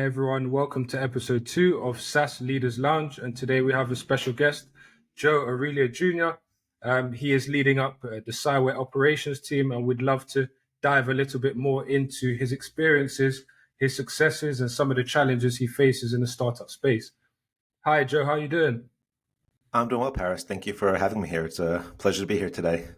everyone, welcome to episode 2 of SaaS Leaders Lounge, and today we have a special guest, Joe Aurilia Jr. He is leading up the Cyware operations team, and we'd love to dive a little bit more into his experiences, his successes, and some of the challenges he faces in the startup space. Hi, Joe, how are you doing? I'm doing well, Paris. Thank you for having me here. It's a pleasure to be here today.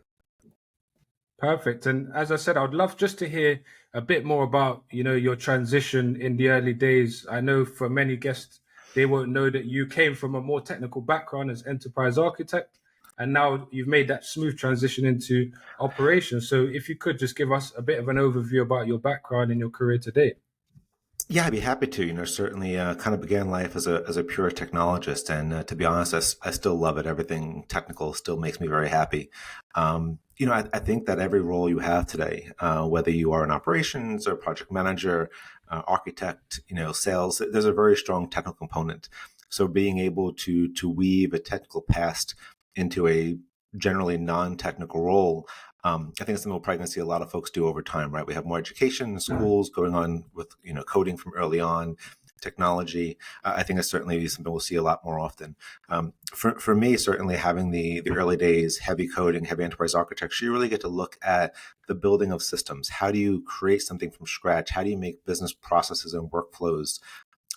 Perfect. And as I said, I'd love just to hear a bit more about, your transition in the early days. I know for many guests, they won't know that you came from a more technical background as enterprise architect, and now you've made that smooth transition into operations. So if you could just give us a bit of an overview about your background and your career to date. Yeah, I'd be happy to. Certainly kind of began life as a pure technologist. And to be honest, I still love it. Everything technical still makes me very happy. I think that every role you have today, whether you are an operations or project manager, architect, sales, there's a very strong technical component. So being able to weave a technical past into a generally non-technical role, I think it's something we'll probably see a lot of folks do over time, right? We have more education, schools going on with coding from early on, technology. I think it's certainly something we'll see a lot more often. For me, certainly having the early days, heavy coding, heavy enterprise architecture, you really get to look at the building of systems. How do you create something from scratch? How do you make business processes and workflows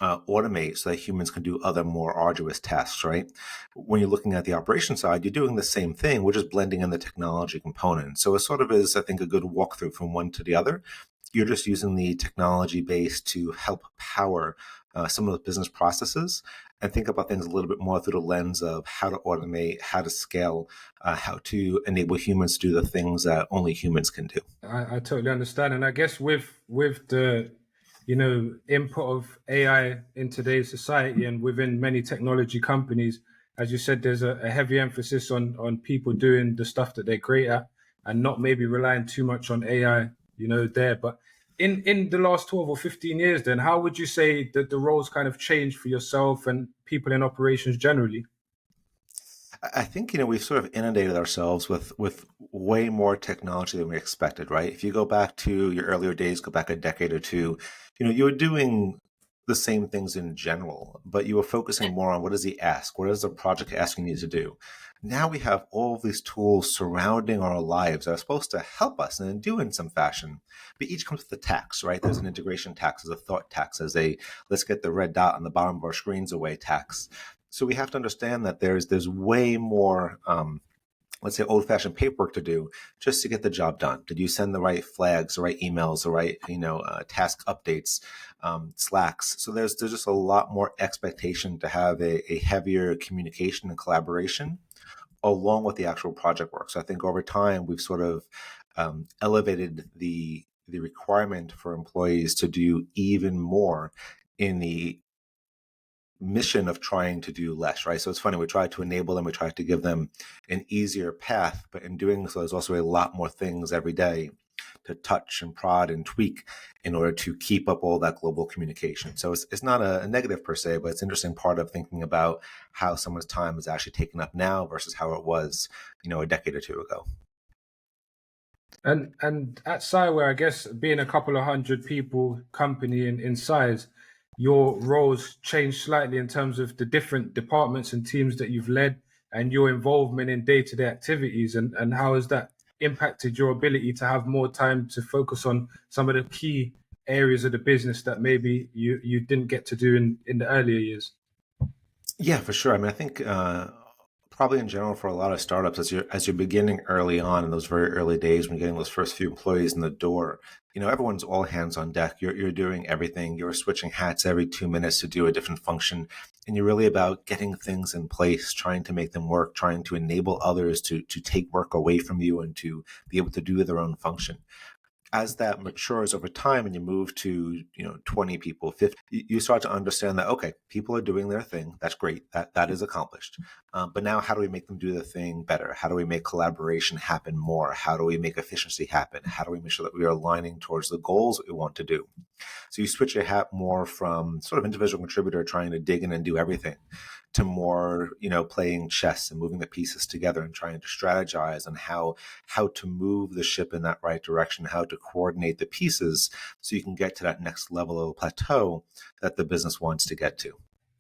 automate so that humans can do other more arduous tasks, right? When you're looking at the operation side, you're doing the same thing. We're just blending in the technology component. So it sort of is, I think, a good walkthrough from one to the other. You're just using the technology base to help power some of those business processes and think about things a little bit more through the lens of how to automate, how to scale, how to enable humans to do the things that only humans can do. I totally understand. And I guess with the input of AI in today's society and within many technology companies, as you said, there's a heavy emphasis on people doing the stuff that they're great at and not maybe relying too much on AI, there. But in the last 12 or 15 years, then how would you say that the roles kind of changed for yourself and people in operations generally? I think, we've sort of inundated ourselves with way more technology than we expected, right? If you go back to your earlier days, go back a decade or two, you were doing the same things in general, but you were focusing more on what is the ask? What is the project asking you to do? Now we have all of these tools surrounding our lives that are supposed to help us and do in some fashion, but each comes with a tax, right? There's an integration tax, there's a thought tax, there's a let's get the red dot on the bottom of our screens away tax. So we have to understand that there's way more, let's say, old-fashioned paperwork to do just to get the job done. Did you send the right flags, the right emails, the right task updates, Slacks? So there's just a lot more expectation to have a heavier communication and collaboration along with the actual project work. So I think over time we've sort of elevated the requirement for employees to do even more in the mission of trying to do less, right? So it's funny, we try to enable them, we try to give them an easier path, but in doing so, there's also a lot more things every day to touch and prod and tweak in order to keep up all that global communication. So it's not a negative per se, but it's an interesting part of thinking about how someone's time is actually taken up now versus how it was, a decade or two ago. And at Cyware, I guess being a couple of hundred people company in size, your roles change slightly in terms of the different departments and teams that you've led and your involvement in day-to-day activities, and how has that impacted your ability to have more time to focus on some of the key areas of the business that maybe you didn't get to do in the earlier years? Yeah, for sure. I mean, I think probably in general for a lot of startups, as you're beginning early on in those very early days when you're getting those first few employees in the door, everyone's all hands on deck. You're doing everything. You're switching hats every 2 minutes to do a different function. And you're really about getting things in place, trying to make them work, trying to enable others to take work away from you and to be able to do their own function. As that matures over time and you move to 20 people, 50, you start to understand that, okay, people are doing their thing. That's great. That is accomplished. But now how do we make them do the thing better? How do we make collaboration happen more? How do we make efficiency happen? How do we make sure that we are aligning towards the goals that we want to do? So you switch your hat more from sort of individual contributor trying to dig in and do everything to more, playing chess and moving the pieces together and trying to strategize on how to move the ship in that right direction, how to coordinate the pieces so you can get to that next level of plateau that the business wants to get to.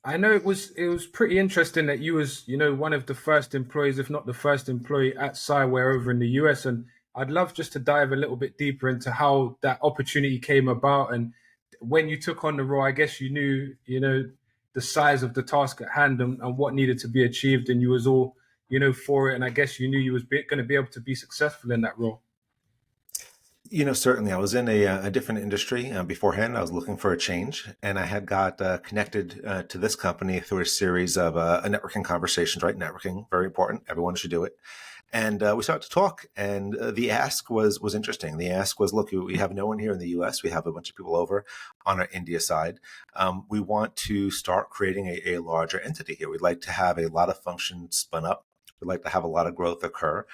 I know it was pretty interesting that you was, one of the first employees, if not the first employee at Cyware over in the US. And I'd love just to dive a little bit deeper into how that opportunity came about. And when you took on the role, I guess you knew, the size of the task at hand and what needed to be achieved. And you was all, for it. And I guess you knew you was going to be able to be successful in that role. Certainly. I was in a different industry beforehand. I was looking for a change, and I had got connected to this company through a series of networking conversations, right? Networking, very important. Everyone should do it. And we started to talk, and the ask was interesting. The ask was, look, we have no one here in the U.S. We have a bunch of people over on our India side. We want to start creating a larger entity here. We'd like to have a lot of functions spun up. We'd like to have a lot of growth occur.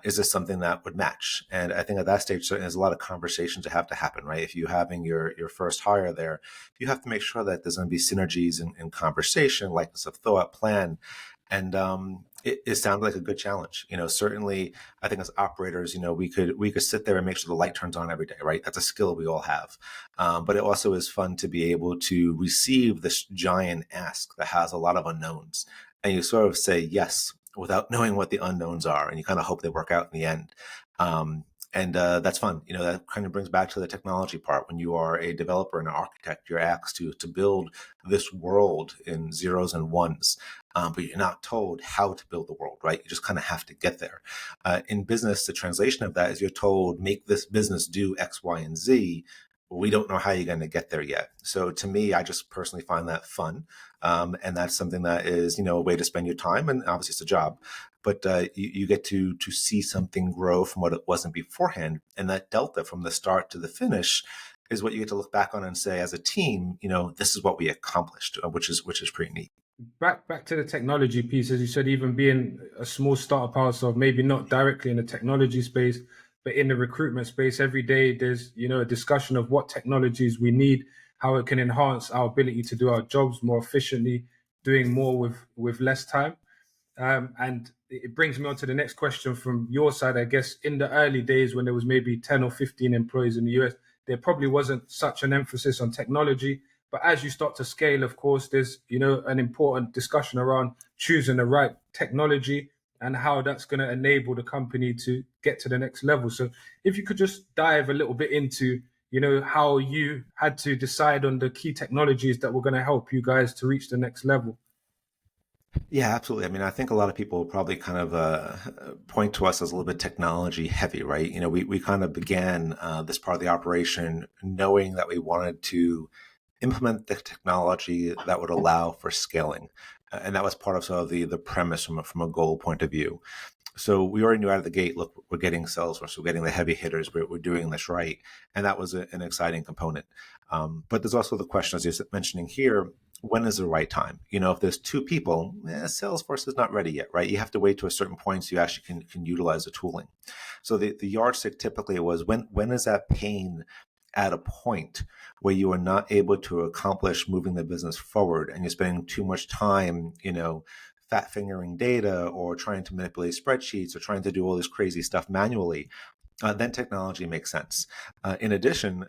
Is this something that would match? And I think at that stage, certainly there's a lot of conversations that have to happen, right? If you're having your first hire there, you have to make sure that there's going to be synergies in conversation, likeness of thought, plan. And it sounded like a good challenge. Certainly, I think as operators, we could sit there and make sure the light turns on every day, right? That's a skill we all have. But it also is fun to be able to receive this giant ask that has a lot of unknowns, and you sort of say yes without knowing what the unknowns are, and you kind of hope they work out in the end. And that's fun. That kind of brings back to the technology part. When you are a developer and an architect, you're asked to build this world in zeros and ones, but you're not told how to build the world, right? You just kind of have to get there. In business, the translation of that is you're told, make this business do X, Y, and Z. We don't know how you're going to get there yet. So to me, I just personally find that fun. And that's something that is, a way to spend your time. And obviously it's a job, but you get to see something grow from what it wasn't beforehand. And that delta from the start to the finish is what you get to look back on and say, as a team, this is what we accomplished, which is pretty neat. Back to the technology piece, as you said, even being a small startup house, of maybe not directly in the technology space, but in the recruitment space, every day there's, a discussion of what technologies we need, how it can enhance our ability to do our jobs more efficiently, doing more with less time. And it brings me on to the next question from your side. I guess in the early days when there was maybe 10 or 15 employees in the US, there probably wasn't such an emphasis on technology. But as you start to scale, of course, there's, an important discussion around choosing the right technology and how that's going to enable the company to get to the next level. So if you could just dive a little bit into, how you had to decide on the key technologies that were going to help you guys to reach the next level. Yeah, absolutely. I mean, I think a lot of people will probably kind of point to us as a little bit technology heavy, right? We kind of began this part of the operation knowing that we wanted to implement the technology that would allow for scaling. And that was part of sort of the premise from a goal point of view. So we already knew out of the gate, look, we're getting Salesforce, we're getting the heavy hitters, we're doing this right. And that was an exciting component. But there's also the question, as you're mentioning here, when is the right time? If there's two people, Salesforce is not ready yet, right? You have to wait to a certain point so you actually can utilize the tooling. So the yardstick typically was when is that pain at a point where you are not able to accomplish moving the business forward, and you're spending too much time, fat fingering data or trying to manipulate spreadsheets or trying to do all this crazy stuff manually, then technology makes sense. In addition,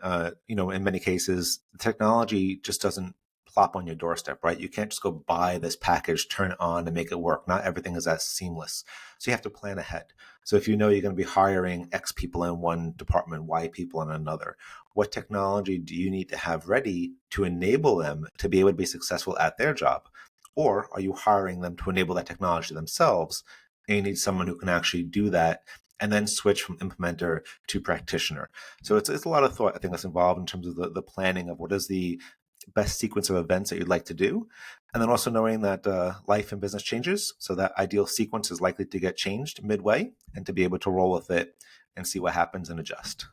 in many cases, technology just doesn't plop on your doorstep, right? You can't just go buy this package, turn it on, and make it work. Not everything is as seamless. So you have to plan ahead. So if you're going to be hiring X people in one department, Y people in another, what technology do you need to have ready to enable them to be able to be successful at their job? Or are you hiring them to enable that technology themselves? And you need someone who can actually do that and then switch from implementer to practitioner. So it's a lot of thought, I think, that's involved in terms of the planning of what is the best sequence of events that you'd like to do. And then also knowing that life and business changes. So that ideal sequence is likely to get changed midway, and to be able to roll with it and see what happens and adjust.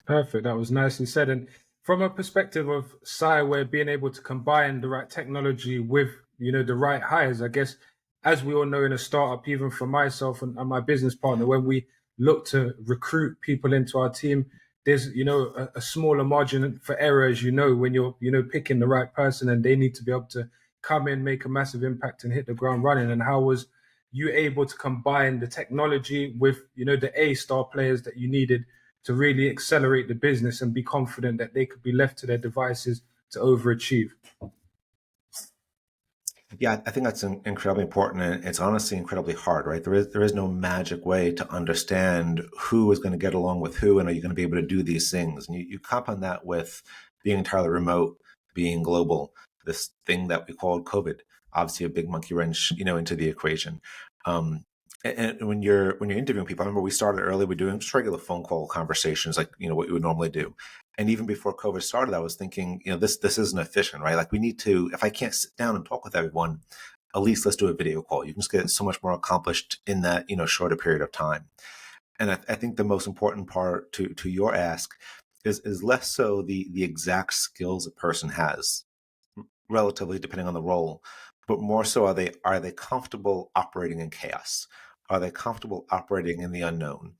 Perfect. That was nicely said. And from a perspective of Cyware being able to combine the right technology with, the right hires, I guess, as we all know in a startup, even for myself and my business partner, when we look to recruit people into our team, there's, a smaller margin for error, as when you're, picking the right person, and they need to be able to come in, make a massive impact and hit the ground running. And how was, you able to combine the technology with, the A-star players that you needed to really accelerate the business and be confident that they could be left to their devices to overachieve? Yeah, I think that's incredibly important, and it's honestly incredibly hard, right? There is no magic way to understand who is going to get along with who, and are you going to be able to do these things? And you compound that with being entirely remote, being global, this thing that we called COVID, obviously a big monkey wrench, into the equation. And when you're interviewing people, I remember we started early. We're doing just regular phone call conversations, like what you would normally do. And even before COVID started, I was thinking, this isn't efficient, right? Like we need to, if I can't sit down and talk with everyone, at least let's do a video call. You can just get so much more accomplished in that shorter period of time. And I think the most important part to your ask is less so the exact skills a person has, relatively depending on the role, but more so are they comfortable operating in chaos? Are they comfortable operating in the unknown?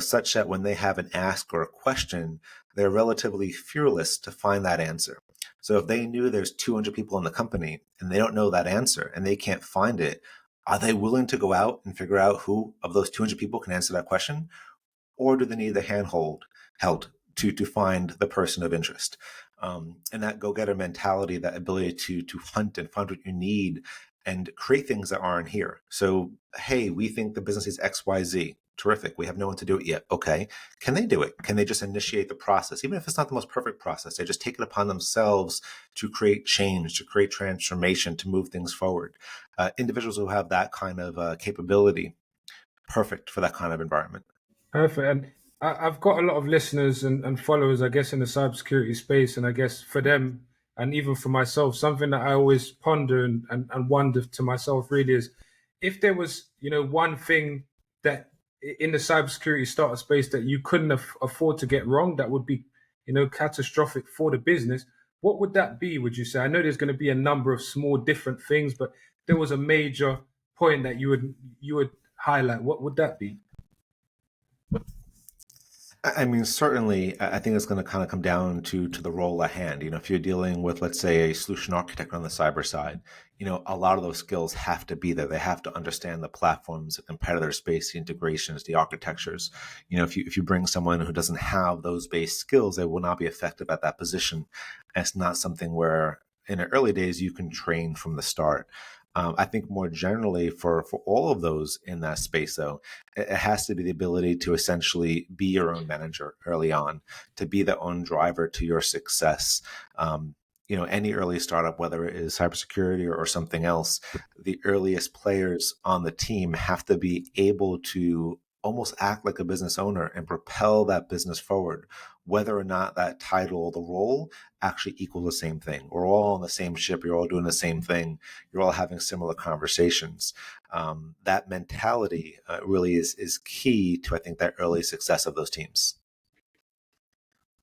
Such that when they have an ask or a question, they're relatively fearless to find that answer. So if they knew there's 200 people in the company and they don't know that answer and they can't find it, are they willing to go out and figure out who of those 200 people can answer that question? Or do they need the held to find the person of interest? And that go-getter mentality, that ability to hunt and find what you need and create things that aren't here. So, hey, we think the business is XYZ. Terrific. We have no one to do it yet. Okay. Can they do it? Can they just initiate the process? Even if it's not the most perfect process, they just take it upon themselves to create change, to create transformation, to move things forward. Individuals who have that kind of capability, perfect for that kind of environment. Perfect. And I've got a lot of listeners and followers, I guess, in the cybersecurity space. And I guess for them, and even for myself, something that I always ponder and wonder to myself really is, if there was, one thing that in the cybersecurity startup space that you couldn't afford to get wrong, that would be, catastrophic for the business, what would that be, would you say? I know there's going to be a number of small different things, but there was a major point that you would highlight. What would that be? I mean, certainly, I think it's going to kind of come down to the role at hand. If you're dealing with, let's say, a solution architect on the cyber side, a lot of those skills have to be there. They have to understand the platforms, the competitor space, the integrations, the architectures. If you bring someone who doesn't have those base skills, they will not be effective at that position. And it's not something where in the early days you can train from the start. I think more generally for all of those in that space, though, it has to be the ability to essentially be your own manager early on, to be the own driver to your success. Any early startup, whether it is cybersecurity or something else, the earliest players on the team have to be able to almost act like a business owner and propel that business forward, whether or not that title or the role actually equal the same thing. We're all on the same ship. You're all doing the same thing. You're all having similar conversations. That mentality really is key to, I think, that early success of those teams.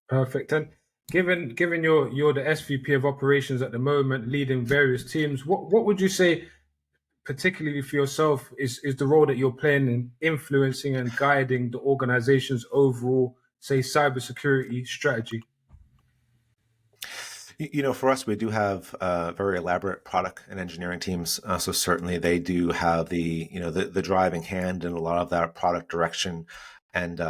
Perfect. And given you're the SVP of Operations at the moment, leading various teams, what would you say, particularly for yourself, is the role that you're playing in influencing and guiding the organization's overall, say, cybersecurity strategy? For us, we do have very elaborate product and engineering teams. So certainly they do have the driving hand in a lot of that product direction and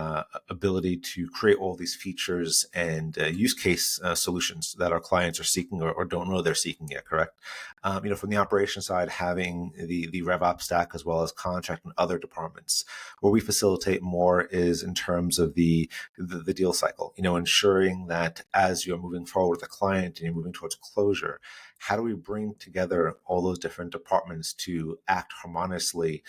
ability to create all these features and use case solutions that our clients are seeking or don't know they're seeking yet, correct? From the operation side, having the RevOps stack as well as contract and other departments. Where we facilitate more is in terms of the deal cycle, ensuring that as you're moving forward with a client and you're moving towards closure, how do we bring together all those different departments to act harmoniously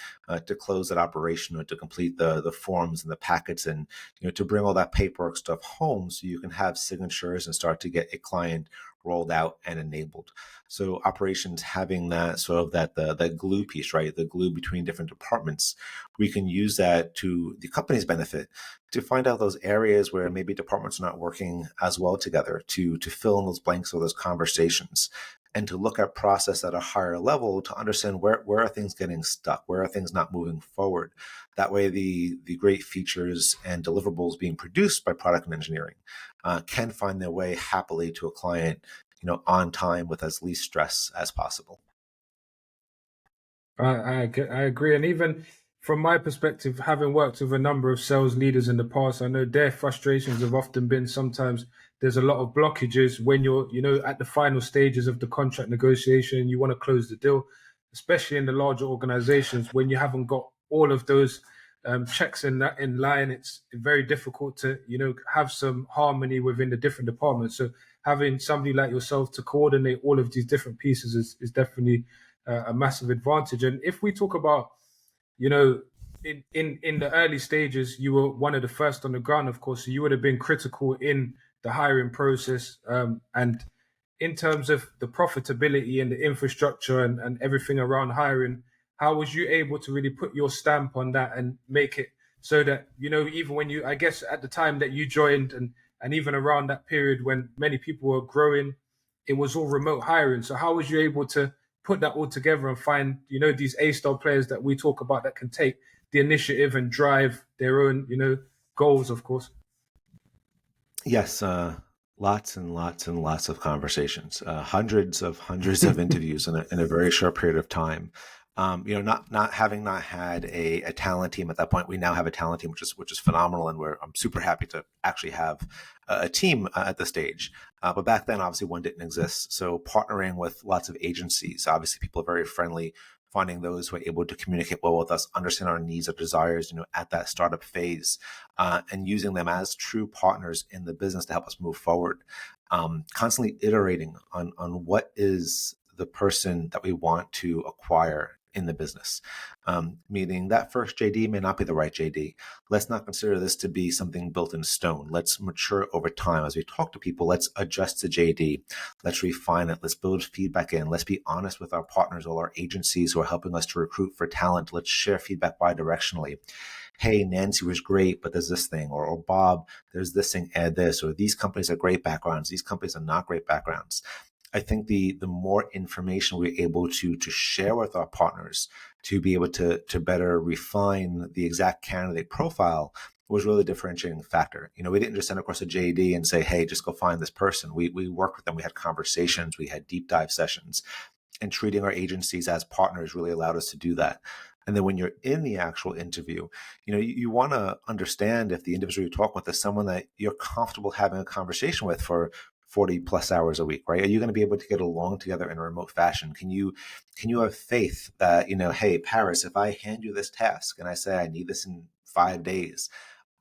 to close that operation or to complete the forms and the packets and to bring all that paperwork stuff home so you can have signatures and start to get a client rolled out and enabled. So operations having that sort of that glue piece, right? The glue between different departments. We can use that to the company's benefit to find out those areas where maybe departments are not working as well together, to fill in those blanks or those conversations, and to look at process at a higher level to understand where are things getting stuck, where are things not moving forward. That way the great features and deliverables being produced by product and engineering can find their way happily to a client, on time with as least stress as possible. I agree. And even from my perspective, having worked with a number of sales leaders in the past, I know their frustrations have often been sometimes there's a lot of blockages when you're, at the final stages of the contract negotiation, you want to close the deal, especially in the larger organizations when you haven't got all of those checks in line. It's very difficult to, have some harmony within the different departments. So having somebody like yourself to coordinate all of these different pieces is definitely a massive advantage. And if we talk about, you know, in the early stages, you were one of the first on the ground, of course, so you would have been critical in the hiring process. And in terms of the profitability and the infrastructure and everything around hiring, how was you able to really put your stamp on that and make it so that, even when you, I guess at the time that you joined and even around that period when many people were growing, it was all remote hiring. So how was you able to put that all together and find, these A-star players that we talk about that can take the initiative and drive their own, goals, of course? Yes, lots and lots and lots of conversations, hundreds of interviews in a very short period of time. Not having not had a talent team at that point, we now have a talent team, which is phenomenal, and I'm super happy to actually have a team at this stage. But back then, obviously, one didn't exist. So partnering with lots of agencies, obviously, people are very friendly. Finding those who are able to communicate well with us, understand our needs, our desires, at that startup phase, and using them as true partners in the business to help us move forward. Constantly iterating on what is the person that we want to acquire in the business. Meaning that first JD may not be the right JD. Let's not consider this to be something built in stone. Let's mature over time. As we talk to people, let's adjust the JD. Let's refine it. Let's build feedback in. Let's be honest with our partners, all our agencies who are helping us to recruit for talent. Let's share feedback bi-directionally. Hey, Nancy was great, but there's this thing, or Bob, there's this thing, add this, or these companies are great backgrounds. These companies are not great backgrounds. I think the more information we're able to share with our partners to be able to better refine the exact candidate profile was really a differentiating factor. We didn't just send across a JD and say, hey, just go find this person. We worked with them. We had conversations. We had deep dive sessions. And treating our agencies as partners really allowed us to do that. And then when you're in the actual interview, you want to understand if the individual you talk with is someone that you're comfortable having a conversation with for 40 plus hours a week, right? Are you going to be able to get along together in a remote fashion? Can you have faith that, hey, Paris, if I hand you this task and I say I need this in 5 days,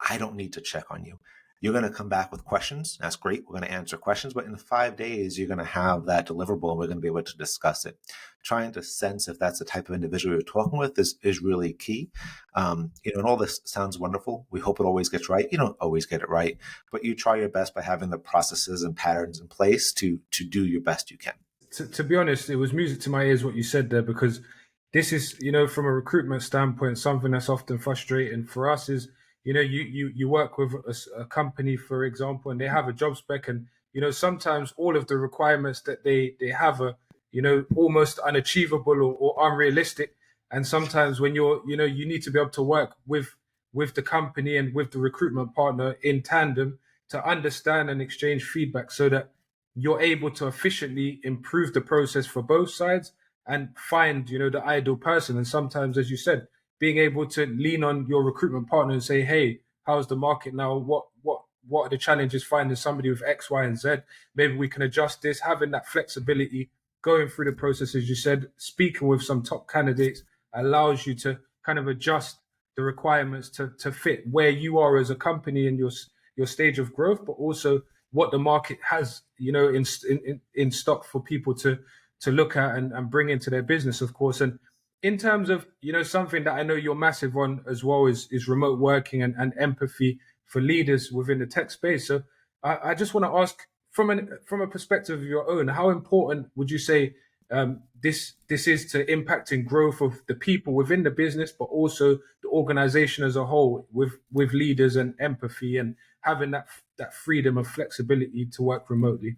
I don't need to check on you. You're going to come back with questions. That's great. We're going to answer questions, but in 5 days, you're going to have that deliverable and we're going to be able to discuss it. Trying to sense if that's the type of individual you're talking with is really key. And all this sounds wonderful. We hope it always gets right. You don't always get it right, but you try your best by having the processes and patterns in place to do your best you can. To be honest, it was music to my ears what you said there, because this is, from a recruitment standpoint, something that's often frustrating for us is, you work with a company, for example, and they have a job spec, and sometimes all of the requirements that they have are almost unachievable or unrealistic. And sometimes when you need to be able to work with the company and with the recruitment partner in tandem to understand and exchange feedback so that you're able to efficiently improve the process for both sides and find the ideal person. And sometimes, as you said, being able to lean on your recruitment partner and say, hey, how's the market now? What are the challenges finding somebody with X, Y, and Z? Maybe we can adjust this. Having that flexibility, going through the process, as you said, speaking with some top candidates allows you to kind of adjust the requirements to fit where you are as a company and your stage of growth, but also what the market has, in stock for people to look at and bring into their business, of course. And in terms of, something that I know you're massive on as well is remote working and empathy for leaders within the tech space. So I just want to ask from a perspective of your own, how important would you say this is to impacting growth of the people within the business, but also the organization as a whole with leaders and empathy and having that freedom of flexibility to work remotely?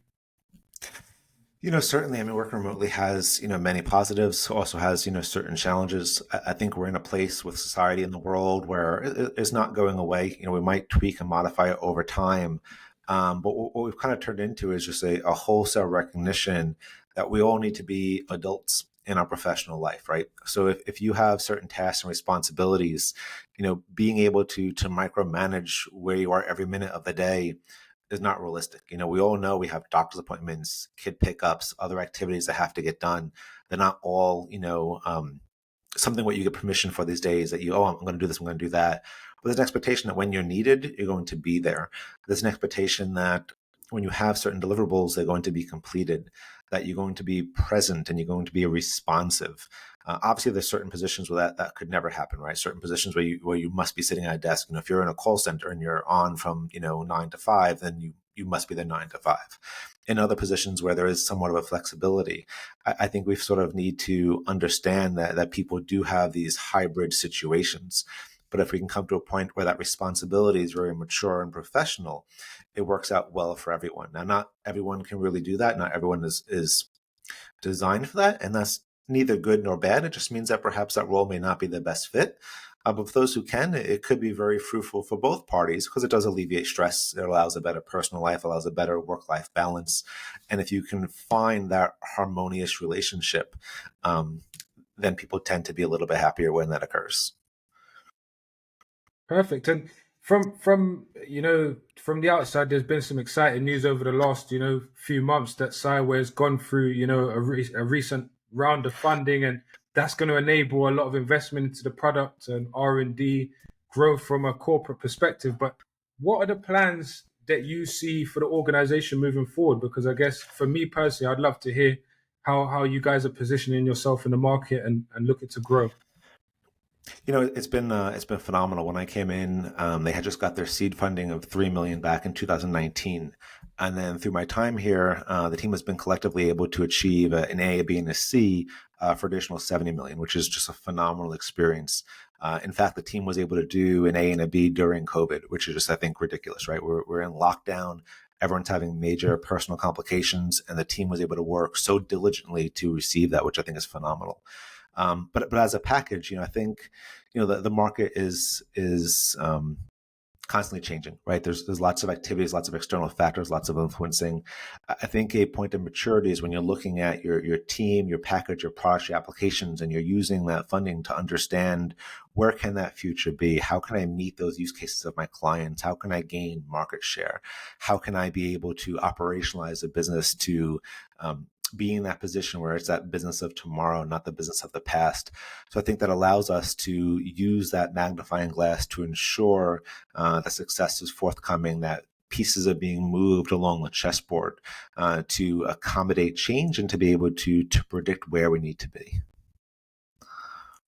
Certainly, I mean, working remotely has, many positives, also has, certain challenges. I think we're in a place with society in the world where it's not going away. We might tweak and modify it over time. But what we've kind of turned into is just a wholesale recognition that we all need to be adults in our professional life, right? So if you have certain tasks and responsibilities, being able to micromanage where you are every minute of the day is not realistic. We all know we have doctor's appointments, kid pickups, other activities that have to get done. They're not all, something what you get permission for these days that I'm going to do this, I'm going to do that. But there's an expectation that when you're needed, you're going to be there. There's an expectation that when you have certain deliverables, they're going to be completed, that you're going to be present and you're going to be responsive. Obviously, there's certain positions where that could never happen, right? Certain positions where you must be sitting at a desk. If you're in a call center and you're on from 9 to 5, then you must be there 9 to 5. In other positions where there is somewhat of a flexibility, I think we sort of need to understand that people do have these hybrid situations. But if we can come to a point where that responsibility is very mature and professional, it works out well for everyone. Now, not everyone can really do that. Not everyone is designed for that. And that's neither good nor bad. It just means that perhaps that role may not be the best fit. But for those who can, it could be very fruitful for both parties because it does alleviate stress. It allows a better personal life, allows a better work-life balance. And if you can find that harmonious relationship, then people tend to be a little bit happier when that occurs. Perfect. And from the outside, there's been some exciting news over the last few months that Cyware has gone through a recent round of funding, and that's going to enable a lot of investment into the product and R&D growth from a corporate perspective. But what are the plans that you see for the organization moving forward? Because I guess for me personally, I'd love to hear how you guys are positioning yourself in the market and looking to grow. It's been phenomenal. When I came in, they had just got their seed funding of $3 million back in 2019, and then through my time here, the team has been collectively able to achieve an A, a B, and a C for additional $70 million, which is just a phenomenal experience. In fact, the team was able to do an A and a B during COVID, which is just, I think, ridiculous, right? We're in lockdown. Everyone's having major personal complications, and the team was able to work so diligently to receive that, which I think is phenomenal. But as a package, I think the market is constantly changing, right? There's lots of activities, lots of external factors, lots of influencing. I think a point of maturity is when you're looking at your team, your package, your products, your applications, and you're using that funding to understand where can that future be? How can I meet those use cases of my clients? How can I gain market share? How can I be able to operationalize a business to be in that position where it's that business of tomorrow, not the business of the past. So I think that allows us to use that magnifying glass to ensure that success is forthcoming, that pieces are being moved along the chessboard to accommodate change and to be able to predict where we need to be.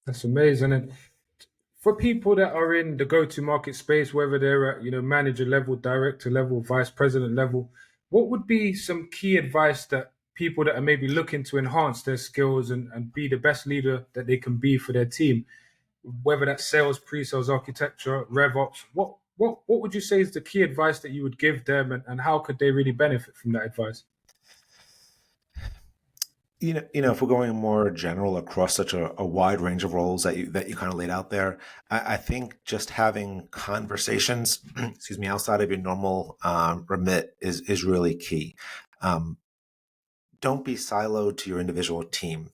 That's amazing. And for people that are in the go-to-market space, whether they're at manager level, director level, vice president level, what would be some key advice that people that are maybe looking to enhance their skills and be the best leader that they can be for their team, whether that's sales, pre-sales, architecture, RevOps, what would you say is the key advice that you would give them, and how could they really benefit from that advice? If we're going more general across such a wide range of roles that you kind of laid out there, I think just having conversations, excuse me, outside of your normal remit is really key. Don't be siloed to your individual team.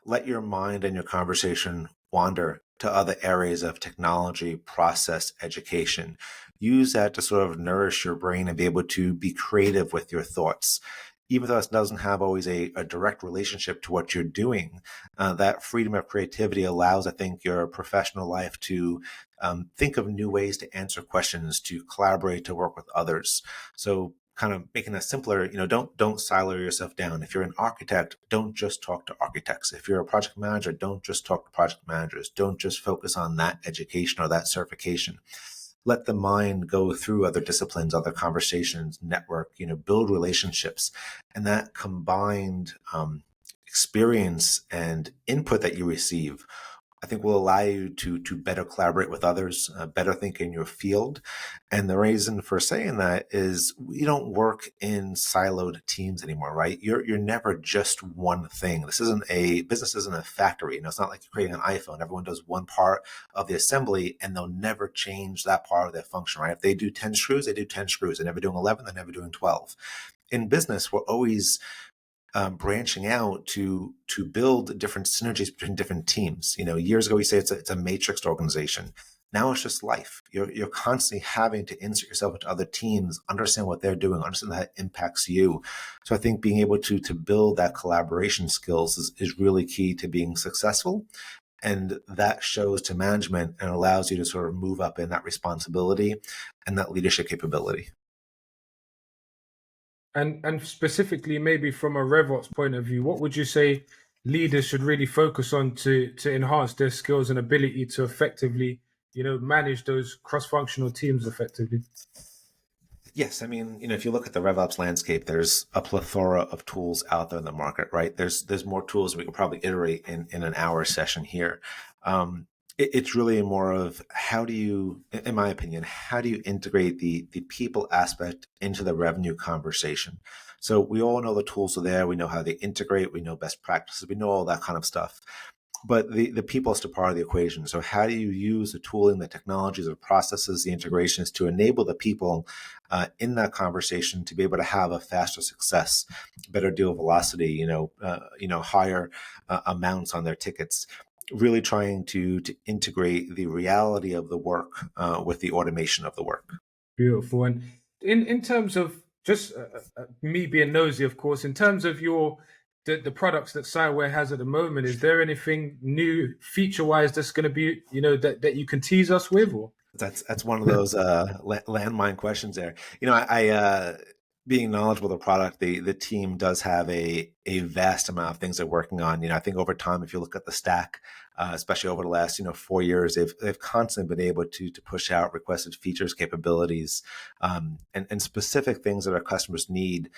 Let your mind and your conversation wander to other areas of technology, process, education. Use that to sort of nourish your brain and be able to be creative with your thoughts. Even though it doesn't have always a direct relationship to what you're doing, that freedom of creativity allows, I think, your professional life to think of new ways to answer questions, to collaborate, to work with others. So kind of making that simpler, don't silo yourself down. If you're an architect, don't just talk to architects. If you're a project manager, don't just talk to project managers. Don't just focus on that education or that certification. Let the mind go through other disciplines, other conversations, network, build relationships. And that combined experience and input that you receive, I think will allow you to better collaborate with others, better think in your field. And the reason for saying that is we don't work in siloed teams anymore, right? You're never just one thing. Business isn't a factory. It's not like you're creating an iPhone. Everyone does one part of the assembly and they'll never change that part of their function, right? If they do 10 screws, they do 10 screws. They're never doing 11, they're never doing 12. In business, we're always branching out to build different synergies between different teams. Years ago we say it's a matrixed organization. Now it's just life. You're constantly having to insert yourself into other teams, understand what they're doing, understand how it impacts you. So I think being able to build that collaboration skills is really key to being successful. And that shows to management and allows you to sort of move up in that responsibility and that leadership capability. And specifically, maybe from a RevOps point of view, what would you say leaders should really focus on to enhance their skills and ability to effectively, manage those cross-functional teams effectively? Yes, I mean, if you look at the RevOps landscape, there's a plethora of tools out there in the market, right? There's more tools we could probably iterate in an hour session here. It's really more of how do you, in my opinion, how do you integrate the people aspect into the revenue conversation? So we all know the tools are there. We know how they integrate. We know best practices. We know all that kind of stuff. But the people is still part of the equation. So how do you use the tooling, the technologies, the processes, the integrations to enable the people in that conversation to be able to have a faster success, better deal velocity, higher amounts on their tickets? Really trying to integrate the reality of the work with the automation of the work. Beautiful. And in terms of just me being nosy, of course, in terms of the products that Cyware has at the moment, is there anything new feature-wise that's going to be, that you can tease us with? Or That's one of those landmine questions there. I being knowledgeable of the product, the team does have a vast amount of things they're working on. I think over time, if you look at the stack, especially over the last 4 years, they've constantly been able to push out requested features, capabilities, and specific things that our customers need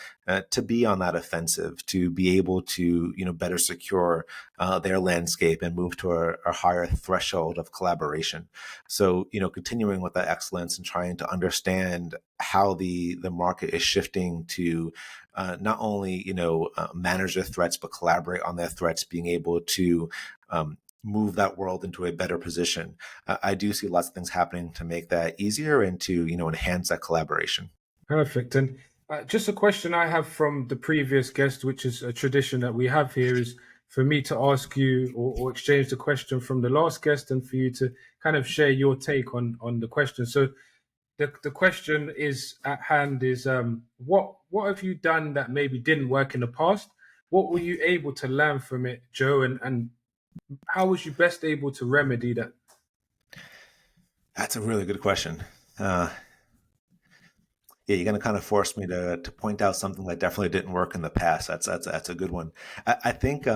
to be on that offensive, to be able to better secure their landscape and move to a higher threshold of collaboration. So continuing with that excellence and trying to understand how the market is shifting to not only manage their threats but collaborate on their threats, being able to move that world into a better position. I do see lots of things happening to make that easier and to enhance that collaboration. perfect. And just a question I have from the previous guest, which is a tradition that we have here, is for me to ask you or exchange the question from the last guest and for you to kind of share your take on the question. So the question is at hand is what have you done that maybe didn't work in the past? What were you able to learn from it, Joe? And how was you best able to remedy that? That's a really good question. Yeah, you're going to kind of force me to point out something that definitely didn't work in the past. That's a good one. I think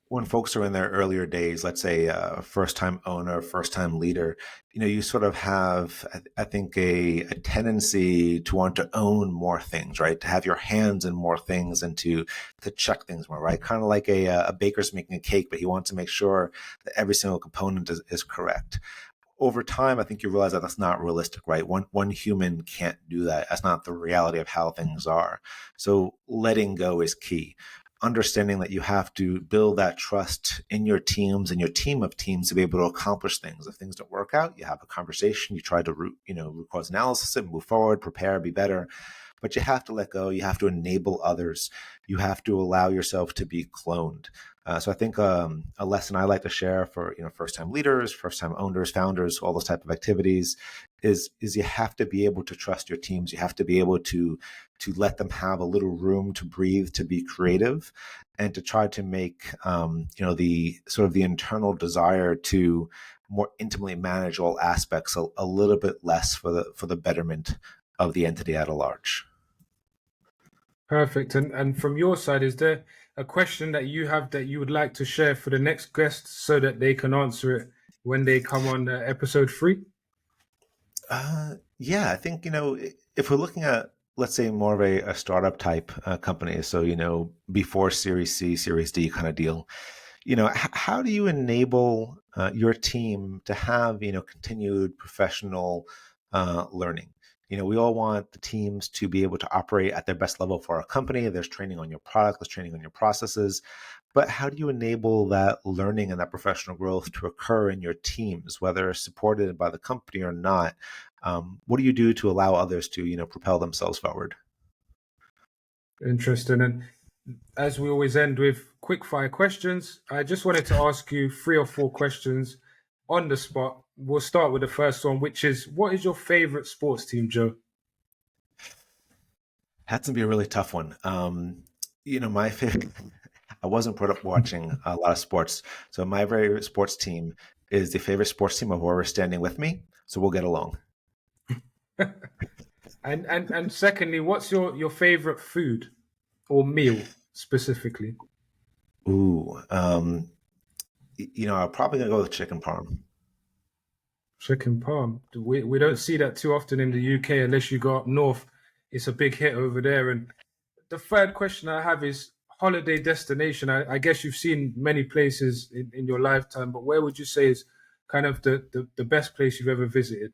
when folks are in their earlier days, let's say first time owner, first time leader, you sort of have, I think, a tendency to want to own more things, right? To have your hands in more things and to check things more, right? Kind of like a baker's making a cake, but he wants to make sure that every single component is correct. Over time, I think you realize that that's not realistic, right? One human can't do that. That's not the reality of how things are. So letting go is key. Understanding that you have to build that trust in your teams and your team of teams to be able to accomplish things. If things don't work out, you have a conversation, you try to root cause analysis and move forward, prepare, be better. But you have to let go. You have to enable others. You have to allow yourself to be cloned. So I think a lesson I like to share for first-time leaders, first-time owners, founders, all those type of activities is you have to be able to trust your teams. You have to be able to let them have a little room to breathe, to be creative, and to try to make the sort of the internal desire to more intimately manage all aspects a little bit less for the betterment of the entity at large. Perfect. And from your side, is there a question that you have that you would like to share for the next guest so that they can answer it when they come on episode 3? Yeah, I think, if we're looking at, let's say, more of a startup type company, so, before Series C, Series D kind of deal, how do you enable your team to have, continued professional learning? We all want the teams to be able to operate at their best level for our company. There's training on your product, there's training on your processes. But how do you enable that learning and that professional growth to occur in your teams, whether supported by the company or not? What do you do to allow others to, propel themselves forward? Interesting. And as we always end with quick fire questions, I just wanted to ask you 3 or 4 questions on the spot. We'll start with the first one, which is, what is your favorite sports team, Joe? That's gonna be a really tough one. My favorite. I wasn't brought up watching a lot of sports, so my favorite sports team is the favorite sports team of whoever's standing with me. So we'll get along. And secondly, what's your favorite food or meal specifically? Ooh, I'm probably gonna go with chicken parm. Chicken parm. We don't see that too often in the UK unless you go up north. It's a big hit over there. And the third question I have is holiday destination. I guess you've seen many places in your lifetime, but where would you say is kind of the best place you've ever visited?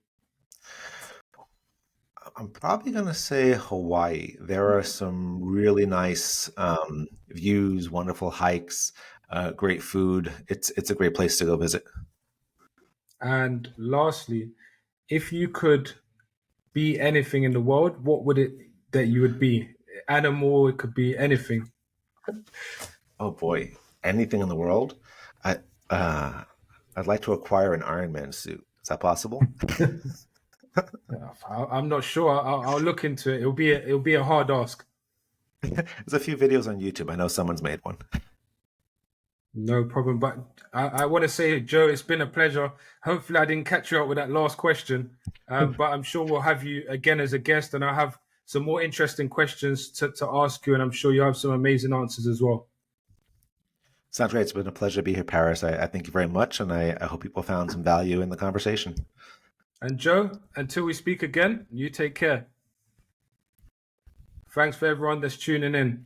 I'm probably gonna say Hawaii. There are some really nice views, wonderful hikes, great food. It's a great place to go visit. And lastly, if you could be anything in the world, what would it that you would be? Animal, it could be anything. Oh boy, anything in the world. I uh, I'd like to acquire an Iron Man suit. Is that possible? I'm not sure. I'll look into it. It'll be a hard ask. There's a few videos on YouTube. I know someone's made one. No problem. But I want to say, Joe, it's been a pleasure. Hopefully, I didn't catch you up with that last question. But I'm sure we'll have you again as a guest, and I'll have some more interesting questions to ask you, and I'm sure you have some amazing answers as well. Sounds great. It's been a pleasure to be here, Paris. I thank you very much, and I hope people found some value in the conversation. And Joe, until we speak again, you take care. Thanks for everyone that's tuning in.